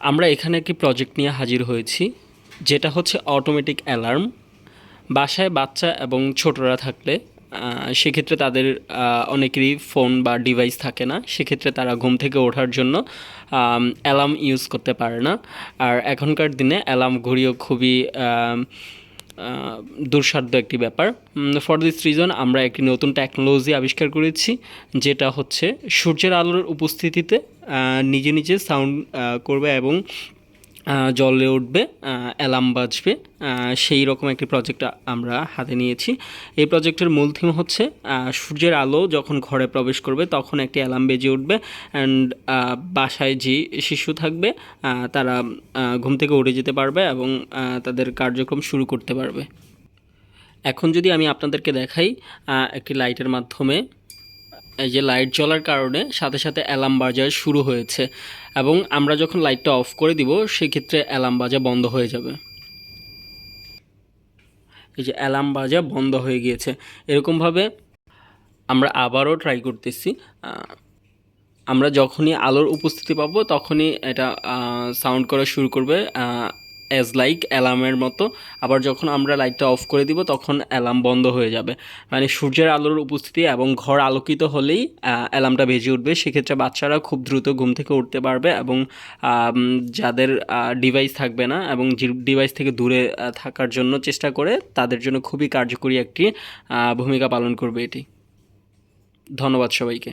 আমরা এখানে একটি প্রজেক্ট নিয়ে হাজির হয়েছি, যেটা হচ্ছে অটোমেটিক অ্যালার্ম। বাসায় বাচ্চা এবং ছোটরা থাকলে সেক্ষেত্রে তাদের অনেকেরই ফোন বা ডিভাইস থাকে না, সেক্ষেত্রে তারা ঘুম থেকে ওঠার জন্য অ্যালার্ম ইউজ করতে পারে না। আর এখনকার দিনে অ্যালার্ম ঘড়িও খুবই দুঃসাধ্য একটি ব্যাপার। ফর দিস রিজন আমরা একটি নতুন টেকনোলজি আবিষ্কার করেছি, যেটা হচ্ছে সূর্যের আলোর উপস্থিতিতে নিজে নিজে সাউন্ড করবে এবং জ্বলে উঠবে, অ্যালার্ম বাজবে। সেই রকম একটি প্রজেক্ট আমরা হাতে নিয়েছি। এই প্রজেক্টের মূল থিম হচ্ছে সূর্যের আলো যখন ঘরে প্রবেশ করবে তখন একটি অ্যালার্ম বেজে উঠবে, অ্যান্ড বাসায় যে শিশু থাকবে তারা ঘুম থেকে উঠে যেতে পারবে এবং তাদের কার্যক্রম শুরু করতে পারবে। এখন যদি আমি আপনাদেরকে দেখাই একটি লাইটের মাধ্যমে, এই যে লাইট জ্বলার কারণে সাথে সাথে অ্যালার্ম বাজা শুরু হয়েছে, এবং আমরা যখন লাইটটা অফ করে দিব সেক্ষেত্রে অ্যালার্ম বাজা বন্ধ হয়ে যাবে। এই যে অ্যালার্ম বাজা বন্ধ হয়ে গিয়েছে। এরকমভাবে আমরা আবারও ট্রাই করতেছি। আমরা যখনই আলোর উপস্থিতি পাবো তখনই এটা সাউন্ড করা শুরু করবে, অ্যাজ লাইক অ্যালার্মের মতো। আবার যখন আমরা লাইটটা অফ করে দিব তখন অ্যালার্ম বন্ধ হয়ে যাবে। মানে সূর্যের আলোর উপস্থিতি এবং ঘর আলোকিত হলেই অ্যালার্মটা বেজে উঠবে। সেক্ষেত্রে বাচ্চারা খুব দ্রুত ঘুম থেকে উঠতে পারবে, এবং যাদের ডিভাইস থাকবে না এবং ডিভাইস থেকে দূরে থাকার জন্য চেষ্টা করে তাদের জন্য খুবই কার্যকরী একটি ভূমিকা পালন করবে এটি। ধন্যবাদ সবাইকে।